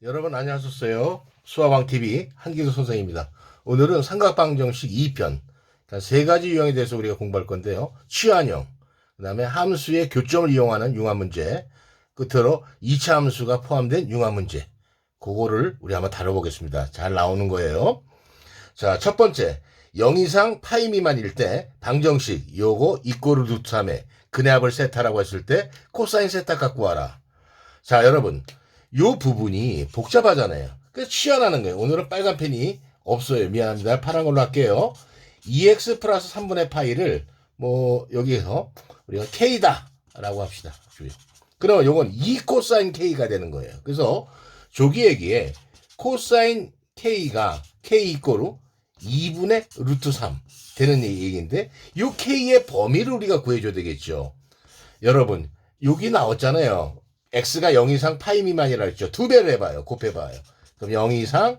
여러분 안녕하셨어요. 수화방TV 한기수 선생입니다. 오늘은 삼각방정식 2편, 그러니까 세 가지 유형에 대해서 우리가 공부할 건데요. 취한형, 그 다음에 함수의 교점을 이용하는 융합문제, 끝으로 2차 함수가 포함된 융합문제, 그거를 우리 한번 다뤄보겠습니다. 잘 나오는 거예요. 자, 첫 번째, 0 이상 파이 미만일 때 방정식 요거 이꼬르 루트 3에 근의 합을 세타라고 했을 때 코사인 세타 갖고 와라. 자, 여러분, 요 부분이 복잡하잖아요. 그래서 취하라는 거예요. 오늘은 빨간 펜이 없어요. 미안합니다. 파란 걸로 할게요. 2x 플러스 3분의 파이를 여기에서 우리가 k다 라고 합시다. 그러면 요건 2 코사인 k가 되는 거예요. 그래서 조기얘기에 코사인 k가 k 이꼬르 2분의 루트 3 되는 얘기인데 요 k의 범위를 우리가 구해줘야 되겠죠. 여러분, 여기 나왔잖아요. x가 0 이상 파이 미만이라 했죠. 두 배를 해봐요. 곱해봐요. 그럼 0 이상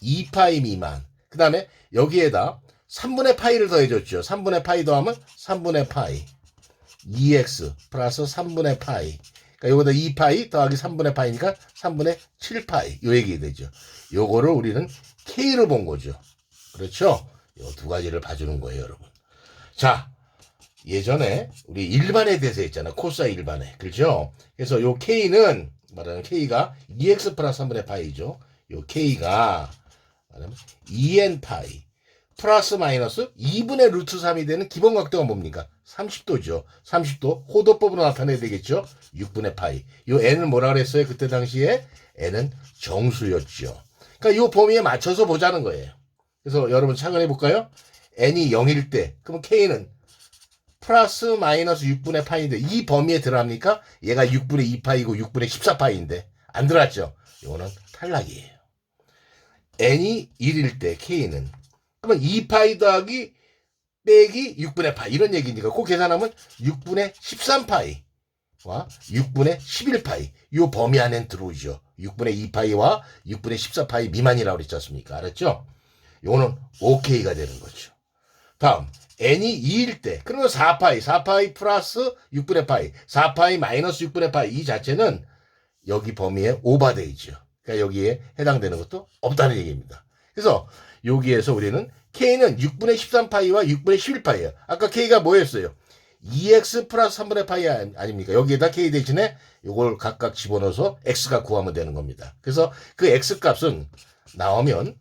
2파이 미만. 그 다음에 여기에다 3분의 파이를 더해줬죠. 3분의 파이 더하면 3분의 파이. 2x 플러스 3분의 파이. 그러니까 요거다 2파이 더하기 3분의 파이니까 3분의 7파이. 요 얘기 되죠. 요거를 우리는 k로 본 거죠. 그렇죠? 요 두 가지를 봐주는 거예요, 여러분. 자, 예전에 우리 일반에 대해서 했잖아. 코사인 일반에. 그렇죠? 그래서 요 K는 말하는 K가 2x 플러스 3분의 파이죠. 요 K가 말하면 2n 파이 플러스 마이너스 2분의 루트 3이 되는 기본 각도가 뭡니까? 30도죠. 30도 호도법으로 나타내야 되겠죠. 6분의 파이. 요 n은 뭐라 그랬어요? 그때 당시에 n은 정수였죠. 그러니까 요 범위에 맞춰서 보자는 거예요. 그래서 여러분 착안해 볼까요? n이 0일 때 그러면 K는 플러스 마이너스 6분의 파이인데 이 범위에 들어갑니까? 얘가 6분의 2파이고 6분의 14파이인데 안 들어갔죠? 이거는 탈락이에요. n이 1일 때 K는 그러면 2파이 더하기 빼기 6분의 파이 이런 얘기니까 그 계산하면 6분의 13파이와 6분의 11파이 이 범위 안에 들어오죠. 6분의 2파이와 6분의 14파이 미만이라고 그랬지 않습니까? 알았죠? 이거는 OK가 되는 거죠. 다음 n이 2일 때 그러면 4파이 플러스 6분의 파이 4파이 마이너스 6분의 파이 이 자체는 여기 범위에 오버되어 있죠. 그러니까 여기에 해당되는 것도 없다는 얘기입니다. 그래서 여기에서 우리는 k는 6분의 13파이와 6분의 11파이예요. 아까 k가 뭐였어요? 2x 플러스 3분의 파이 아닙니까? 여기에다 k 대신에 이걸 각각 집어넣어서 x가 구하면 되는 겁니다. 그래서 그 x 값은 나오면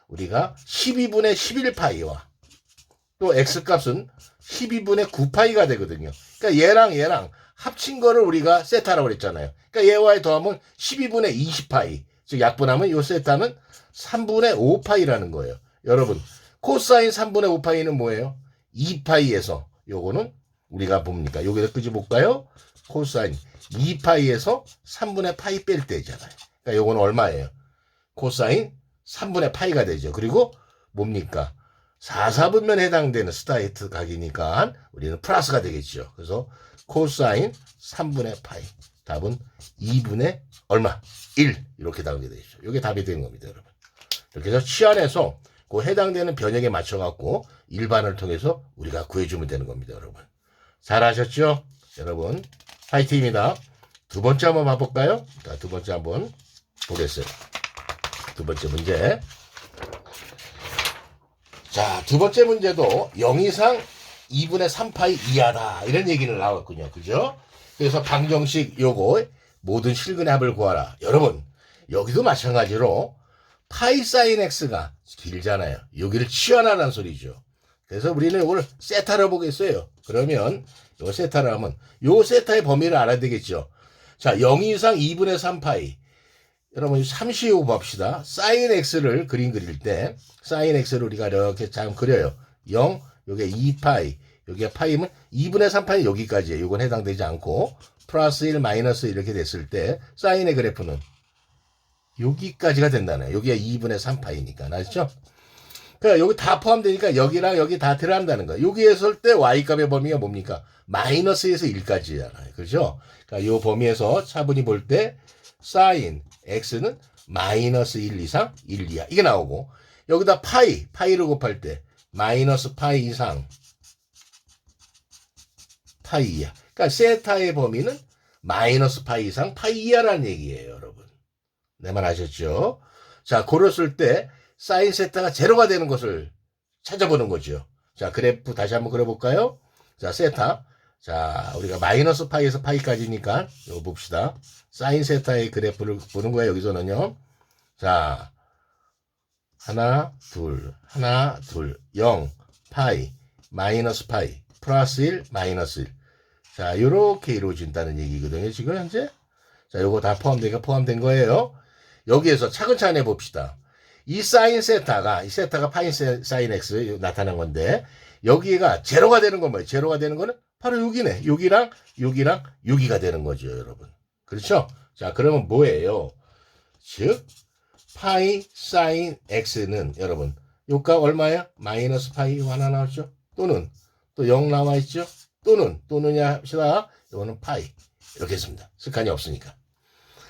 우리가 12분의 11파이와 또 x값은 12분의 9파이가 되거든요. 그러니까 얘랑 합친 거를 우리가 세타라고 그랬잖아요. 그러니까 얘와의 더하면 12분의 20파이. 즉 약분하면 요 세타는 3분의 5파이라는 거예요. 여러분, 코사인 3분의 5파이는 뭐예요? 2파이에서 요거는 우리가 뭡니까? 여기다 끄집어볼까요? 코사인 2파이에서 3분의 파이 뺄 때잖아요. 그러니까 요거는 얼마예요? 코사인 3분의 파이가 되죠. 그리고 뭡니까? 4사분면 해당되는 스타이트 각이니까 우리는 플러스가 되겠죠. 그래서 코사인 3분의 파이. 답은 2분의 얼마? 1. 이렇게 나오게 되죠. 이게 답이 되는 겁니다, 여러분. 이렇게 해서 취안에서 그 해당되는 변형에 맞춰갖고 일반을 통해서 우리가 구해주면 되는 겁니다, 여러분. 잘하셨죠? 여러분, 파이팅입니다. 두 번째 한번 봐볼까요? 자, 두 번째 한번 보겠어요. 두 번째 문제. 자, 두 번째 문제도 0 이상 2분의 3파이 이하다. 이런 얘기를 나왔군요. 그죠? 그래서 방정식 요거 모든 실근의 합을 구하라. 여러분, 여기도 마찬가지로 파이 사인 x가 길잖아요. 여기를 취하라는 소리죠. 그래서 우리는 이걸 세타로 보겠어요. 그러면 요 세타를 하면 요 세타의 범위를 알아야 되겠죠. 자, 0 이상 2분의 3파이. 여러분 35 봅시다. 사인 x를 그림 그릴 때 사인 x를 우리가 이렇게 잘 그려요. 0, 요게 2파이, 요게 파이면 2분의 3파이 여기까지예요. 요건 해당되지 않고 플러스 1, 마이너스 이렇게 됐을 때 사인의 그래프는 여기까지가 된다네. 여기가 2분의 3파이니까. 아시죠? 그러니까 여기 다 포함되니까 여기랑 여기 다 들어간다는 거야. 여기에서 할 때 y값의 범위가 뭡니까? 마이너스에서 1까지잖아요. 그렇죠? 그러니까 요 범위에서 차분히 볼 때 사인 x는 마이너스 1 이상 1 이하 이게 나오고 여기다 파이를 곱할 때 마이너스 파이 이상 파이 이하. 그러니까 세타의 범위는 마이너스 파이 이상 파이 이하라는 얘기예요, 여러분. 내 말 아셨죠? 자, 그랬을 때 사인 세타가 제로가 되는 것을 찾아보는 거죠. 자, 그래프 다시 한번 그려볼까요? 자, 세타. 자, 우리가 마이너스 파이에서 파이까지니까 이거 봅시다. 사인 세타의 그래프를 보는 거예요. 여기서는요. 자, 하나, 둘, 0, 파이, 마이너스 파이, 플러스 1, 마이너스 1. 자, 요렇게 이루어진다는 얘기거든요. 지금 현재. 자, 요거 다 포함된 거예요. 여기에서 차근차근 해봅시다. 이 세타가 파이 사인 x 나타난 건데, 여기가 제로가 되는 건 뭐예요? 제로가 되는 거는 바로 여기네. 여기랑 6이가 되는 거죠, 여러분. 그렇죠? 자, 그러면 뭐예요? 즉, 파이 사인 x는 여러분, 요가 얼마야? 마이너스 파이 하나 나왔죠? 또는 또 0 나와 있죠? 또는냐 합시다. 이거는 파이. 이렇게 했습니다. 습관이 없으니까.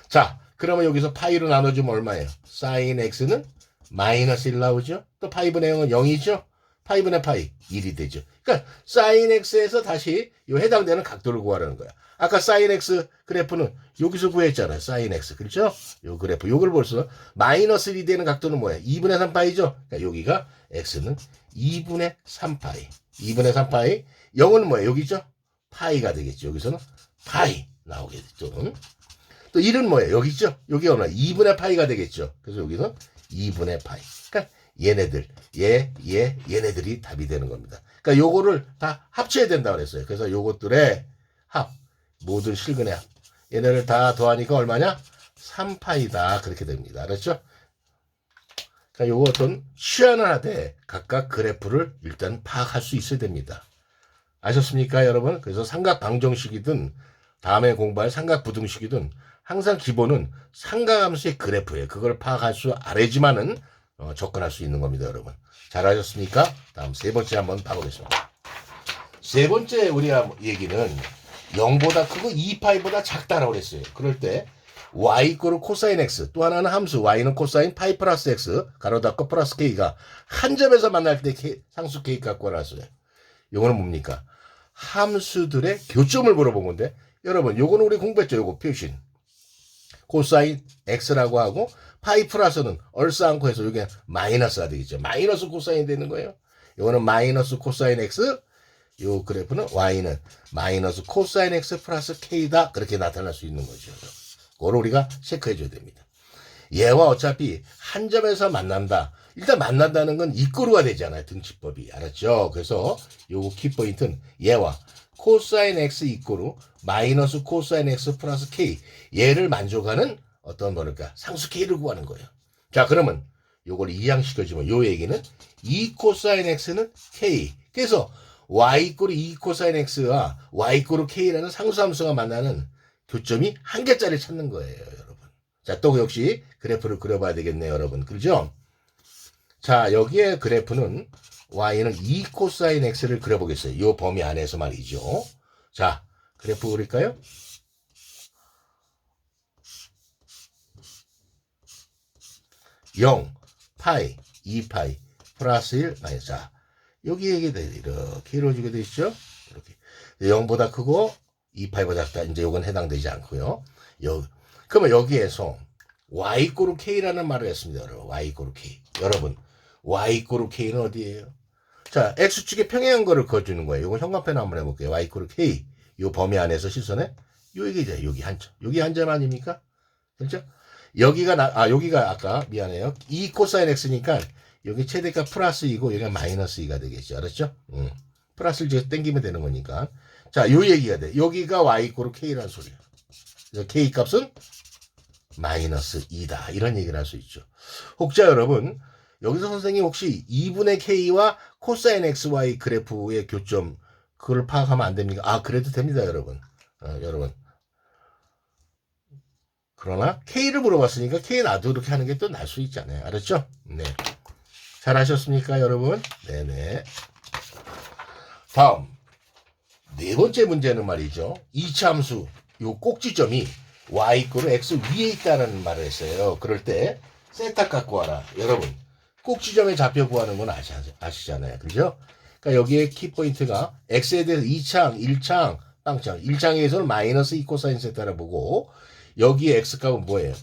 자, 그러면 여기서 파이로 나눠주면 얼마예요? 사인 x는 마이너스 1 나오죠? 또 파이분의 0은 0이죠? 파이분의 파이 1이 되죠. 그러니까 사인 x에서 다시 요 해당되는 각도를 구하라는 거야. 아까 사인 x 그래프는 여기서 구했잖아요. 사인 x. 그렇죠? 요 그래프. 요걸 벌써 마이너스 1이 되는 각도는 뭐야? 2분의 3파이죠? 그러니까 여기가 x는 2분의 3파이. 2분의 3파이. 0은 뭐예요? 여기죠? 파이가 되겠죠. 여기서는 파이 나오게 되죠. 또 1은 뭐예요? 여기 있죠? 여기 얼마? 2분의 파이가 되겠죠. 그래서 여기서 2분의 파이. 그러니까 얘네들이 답이 되는 겁니다. 그러니까 요거를 다 합쳐야 된다고 그랬어요. 그래서 요것들의 합, 모든 실근의 합. 얘네를 다 더하니까 얼마냐? 3파이다. 그렇게 됩니다. 알았죠? 그러니까 요거 어떤 시안을 하되 각각 그래프를 일단 파악할 수 있어야 됩니다. 아셨습니까, 여러분? 그래서 삼각 방정식이든 다음에 공부할 삼각 부등식이든 항상 기본은 삼각함수의 그래프예요. 그걸 파악할 줄 알아야지만은 접근할 수 있는 겁니다, 여러분. 잘하셨습니까? 다음 세 번째 한번 봐보겠습니다. 세 번째 우리가 얘기는 0보다 크고 2파이보다 작다라고 그랬어요. 그럴 때 y 이꼬르 코사인 x, 또 하나는 함수 y는 코사인 파이 플러스 x 가로 닫고 플러스 k가 한 점에서 만날 때 상수 k 갖고 나왔어요. 요거는 뭡니까? 함수들의 교점을 물어본 건데, 여러분 요거는 우리 공부했죠. 요거 표신 코사인 x라고 하고 파이 플러스는 얼싸안고 해서 여기 마이너스가 되겠죠. 마이너스 코사인이 되는 거예요. 요거는 마이너스 코사인 x, 요 그래프는 y는 마이너스 코사인 x 플러스 k다. 그렇게 나타날 수 있는 거죠. 그걸 우리가 체크해 줘야 됩니다. 얘와 어차피 한 점에서 만난다. 일단 만난다는 건 이꼬르가 되잖아요. 등치법이. 알았죠? 그래서 요 키포인트는 얘와 코사인 x 이꼬르 마이너스 코사인 x 플러스 k, 얘를 만족하는 어떤 뭐랄까 상수 k를 구하는 거예요. 자, 그러면 요걸 이항시켜주면 요 얘기는 2 코사인 x는 k. 그래서 y 이꼬르 2 코사인 x와 y 이꼬르 k라는 상수함수가 만나는 교점이 한 개짜리 찾는 거예요, 여러분. 자, 또 역시 그래프를 그려봐야 되겠네요, 여러분. 그렇죠? 자, 여기에 그래프는 y는 2 코사인 x를 그려보겠어요. 이 범위 안에서 말이죠. 자, 그래프 그릴까요? (0) 파이 2파이 플러스 1 마이너스. 자, 여기 얘기돼 이렇게 이루어지게 되어 있죠. 이렇게 0보다 크고 2파이보다 작다. 이제 이건 해당되지 않고요. 그러면 여기에서 y 이꼬르 k라는 말을 했습니다. 여러분, y 이꼬르 k. 여러분, y 이꼬르 k는 어디예요? 자, x축의 평행한 거를 그어주는 거예요. 이거 형광펜 한번 해볼게요. y 이꼬르 k. 이 범위 안에서 시선에 요 얘기죠. 여기 한 점. 여기 한 점 아닙니까? 그렇죠? 여기가 아까 미안해요. 2 코사인 x니까 여기 최대값 플러스 2고 여기가 마이너스 2가 되겠죠. 알았죠? 플러스를 이제 땡기면 되는 거니까. 자, 요 얘기가 돼. 여기가 y 이꼬르 k라는 소리야. 그래서 k 값은 마이너스 2다. 이런 얘기를 할 수 있죠. 혹자 여러분, 여기서 선생님 혹시 2분의 k와 코사인 xy 그래프의 교점, 그걸 파악하면 안 됩니까? 아, 그래도 됩니다, 여러분. 여러분. 그러나 k를 물어봤으니까 k 나도 이렇게 하는 게 또 날 수 있잖아요. 알았죠? 네. 잘 하셨습니까, 여러분? 네네. 다음. 네 번째 문제는 말이죠. 이차 함수, 요 꼭지점이 y 이꼬르 x 위에 있다는 말을 했어요. 그럴 때 세타 갖고 와라. 여러분, 꼭지점의 좌표 구하는 건 아시잖아요. 그죠? 그러니까 여기에 키포인트가 x에 대해서 2창, 1창, 빵창. 1창에서는 마이너스 2 코사인 세타를 보고, 여기에 x 값은 뭐예요?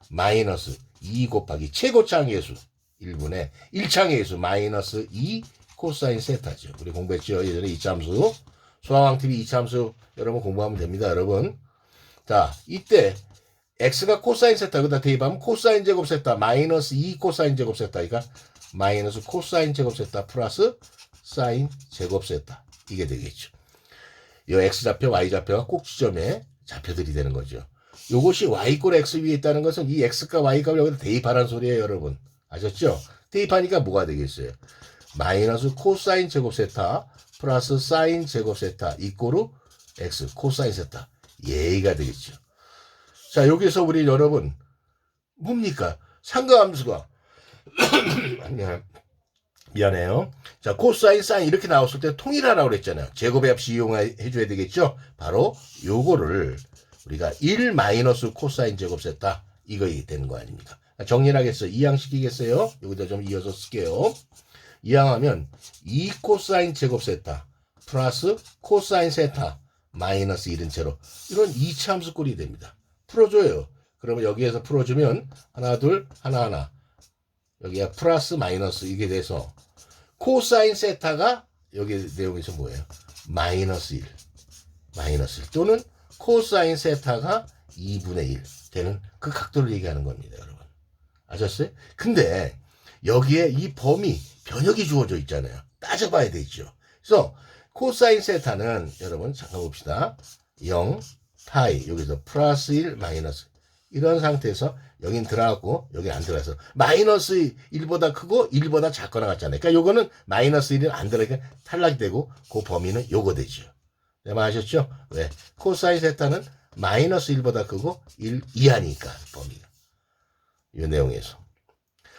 마이너스 2 곱하기 최고차항계수 1분의 1차항계수 마이너스 2 코사인 세타죠. 우리 공부했죠. 예전에 이차함수. 수학왕TV 이차함수 여러분 공부하면 됩니다. 여러분. 자, 이때 x가 코사인 세타 여기다 대입하면 코사인 제곱 세타 마이너스 2 코사인 제곱 세타니까 마이너스 코사인 제곱 세타 플러스 사인 제곱 세타 이게 되겠죠. 이 x좌표 y좌표가 꼭 지점에 좌표들이 되는 거죠. 요것이 y꼴 x 위에 있다는 것은 이 x과 y값을 여기다 대입하라는 소리예요. 여러분 아셨죠? 대입하니까 뭐가 되겠어요? 마이너스 코사인 제곱 세타 플러스 사인 제곱 세타 이꼬르 x 코사인 세타 예가 되겠죠. 자, 여기서 우리 여러분 뭡니까? 상가함수가 미안해요. 자, 코사인 사인 이렇게 나왔을 때 통일하라고 그랬잖아요. 제곱의 합식 이용해 줘야 되겠죠. 바로 요거를 우리가 1 마이너스 코사인 제곱 세타 이거 되는 거 아닙니까? 정리를 하겠어요. 이항시키겠어요. 여기다 좀 이어서 쓸게요. 이항하면 2 코사인 제곱 세타 플러스 코사인 세타 마이너스 1은 제로 이런 2차 함수 꼴이 됩니다. 풀어줘요. 그러면 여기에서 풀어주면 하나 둘 하나 여기가 플러스 마이너스 이게 돼서 코사인 세타가 여기 내용에서 뭐예요? 마이너스 1 또는 코사인 세타가 2분의 1 되는 그 각도를 얘기하는 겁니다. 여러분 아셨어요? 근데 여기에 이 범위 변역이 주어져 있잖아요. 따져봐야 되죠. 그래서 코사인 세타는 여러분 잠깐 봅시다. 0 파이 여기서 플러스 1 마이너스 이런 상태에서 여긴 들어갔고 여기 안 들어가서 마이너스 1보다 크고 1보다 작거나 같잖아요. 그러니까 요거는 마이너스 1은 안 들어가니까 탈락이 되고 그 범위는 요거 되죠. 네, 아셨죠? 왜? 코사인 세타는 마이너스 1보다 크고 1 이하니까 범위가 이 내용에서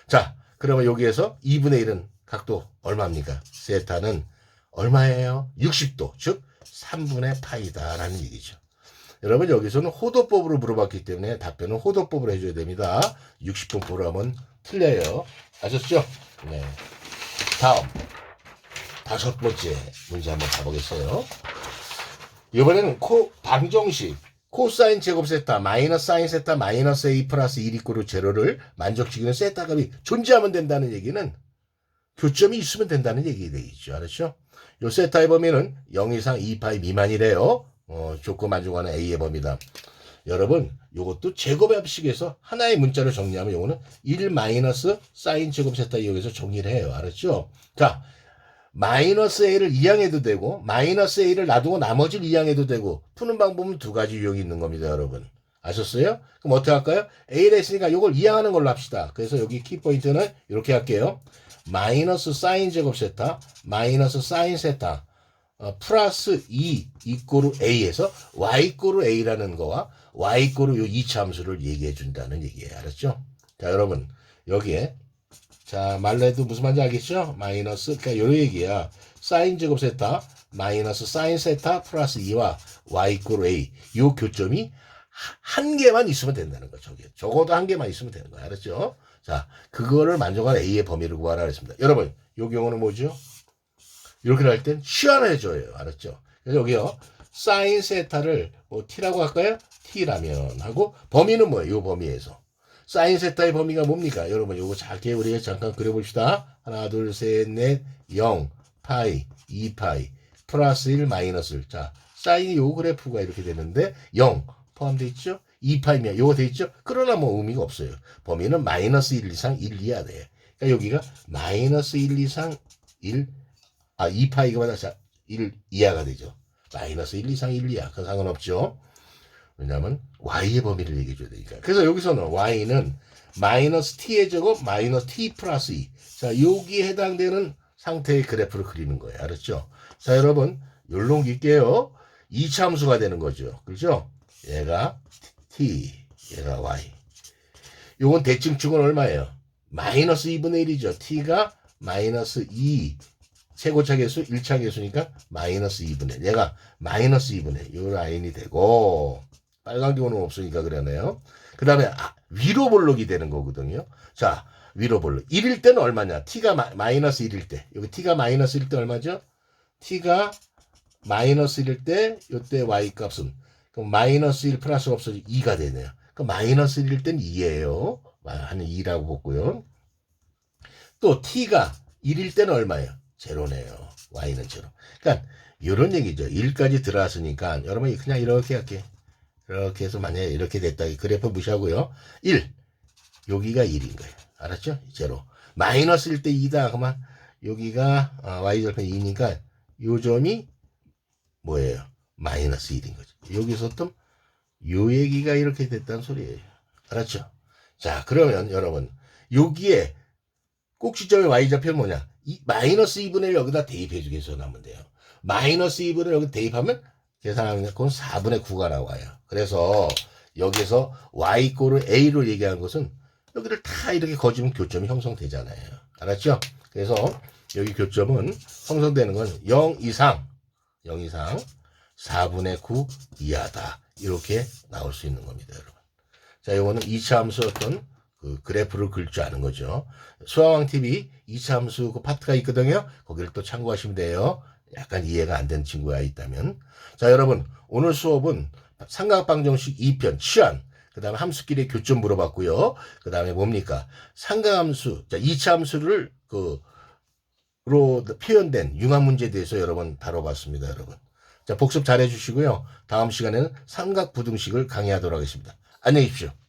자 그러면 여기에서 2분의 1은 각도 얼마입니까? 세타는 얼마예요? 60도 즉 3분의 파이다 라는 얘기죠. 여러분 여기서는 호도법으로 물어봤기 때문에 답변은 호도법으로 해줘야 됩니다. 60분법으로 하면 틀려요. 아셨죠? 네. 다음 5번째 문제 한번 가보겠어요. 이번에는 방정식 코사인 제곱 세타 마이너스 사인 세타 마이너스 a 플러스 1 이꼬르 제로를 만족시키는 세타 값이 존재하면 된다는 얘기는 교점이 있으면 된다는 얘기 되겠죠. 알았죠? 요 세타의 범위는 0 이상 2파이 미만이래요. 조건 만족하는 A의 범위다. 여러분, 요것도 제곱의 합식에서 하나의 문자를 정리하면 요거는 1 마이너스 사인 제곱 세타 이용해서 정리를 해요. 알았죠? 자, 마이너스 A를 이항해도 되고, 마이너스 A를 놔두고 나머지를 이항해도 되고, 푸는 방법은 두 가지 유형이 있는 겁니다, 여러분. 아셨어요? 그럼 어떻게 할까요? A를 했으니까 요걸 이항하는 걸로 합시다. 그래서 여기 키포인트는 이렇게 할게요. 마이너스 사인 제곱 세타, 마이너스 사인 세타, 플러스 2 이꼬르 A에서 Y 이꼬르 A라는 거와 Y 이꼬르 요 2차 함수를 얘기해 준다는 얘기예요. 알았죠? 자, 여러분, 여기에, 자, 말로 해도 무슨 말인지 알겠죠? 마이너스, 그러니까 요 얘기야. 사인 제곱 세타, 마이너스 사인 세타 플러스 2와 Y 이꼬르 A. 요 교점이 한 개만 있으면 된다는 거죠. 적어도 한 개만 있으면 되는 거예요. 알았죠? 자, 그거를 만족하는 A의 범위를 구하라 그랬습니다. 여러분, 요 경우는 뭐죠? 이렇게 할 땐 치환해줘요. 알았죠? 그래서 여기요. 사인 세타를 뭐 t라고 할까요? t라면 하고 범위는 뭐예요? 이 범위에서. 사인 세타의 범위가 뭡니까? 여러분 요거 작게 우리가 잠깐 그려봅시다. 하나 둘 셋 넷 0 파이 2파이 플러스 1 마이너스 1. 자, 사인이 요 그래프가 이렇게 되는데 0 포함되어 있죠? 2파이면 요거 되어 있죠? 그러나 뭐 의미가 없어요. 범위는 마이너스 1 이상 1 이하 돼요. 그러니까 여기가 마이너스 1 이상 2파이가 받아 1 이하가 되죠. 마이너스 1 이상 1 이하. 그건 상관없죠. 왜냐하면 y의 범위를 얘기해 줘야 되니까. 그래서 여기서는 y는 마이너스 t의 제곱 마이너스 t 플러스 2. 자, 여기에 해당되는 상태의 그래프를 그리는 거예요. 알았죠? 자, 여러분, 요런 길게요. 2차 함수가 되는 거죠. 그렇죠? 얘가 t, 얘가 y. 요건 대칭축은 얼마예요? 마이너스 2분의 1이죠. t가 마이너스 2. 최고차 계수 1차 계수니까 마이너스 2분의 1. 얘가 마이너스 2분의 1. 요 라인이 되고 빨간 경우는 없으니까 그러네요. 그 다음에 위로 볼록이 되는 거거든요. 자, 위로 볼록. 1일 때는 얼마냐? t가 마이너스 1일 때. 여기 t가 마이너스 1일 때 얼마죠? t가 마이너스 1일 때 요때 y 값은 그럼 마이너스 1 플러스 없어지고 2가 되네요. 그 마이너스 1일 땐 2예요. 한 2라고 보고요. 또 t가 1일 때는 얼마예요? 제로네요. y는 제로. 그러니까 이런 얘기죠. 1까지 들어왔으니까 여러분이 그냥 이렇게 할게. 이렇게 해서 만약에 이렇게 됐다. 이 그래프 무시하고요. 1. 여기가 1인 거예요. 알았죠? 제로. 마이너스 1때 2다. 그러면 여기가 y절편 2니까 요 점이 뭐예요? 마이너스 1인 거죠. 여기서 또 요 얘기가 이렇게 됐다는 소리예요. 알았죠? 자, 그러면 여러분 여기에 꼭지점의 y좌표는 뭐냐? 마이너스 2분의 1 여기다 대입해 주겠어 나면 돼요. 마이너스 2분의 1 여기 대입하면 계산하면 그건 4분의 9가 나와요. 그래서 여기서 y 꼴을 a로 얘기한 것은 여기를 다 이렇게 거주면 교점이 형성되잖아요. 알았죠? 그래서 여기 교점은 형성되는 건 0 이상 4분의 9 이하다. 이렇게 나올 수 있는 겁니다, 여러분. 자, 요거는 2차 함수 어떤 그 그래프를 그릴 줄 아는 거죠. 수아왕TV 2차 함수 그 파트가 있거든요. 거기를 또 참고하시면 돼요. 약간 이해가 안 된 친구가 있다면. 자, 여러분, 오늘 수업은 삼각방정식 2편, 치환, 그 다음에 함수끼리의 교점 물어봤고요. 그 다음에 뭡니까? 삼각함수, 자, 2차 함수를 로 표현된 융합 문제에 대해서 여러분 다뤄봤습니다, 여러분. 자, 복습 잘 해주시고요. 다음 시간에는 삼각부등식을 강의하도록 하겠습니다. 안녕히 계십시오.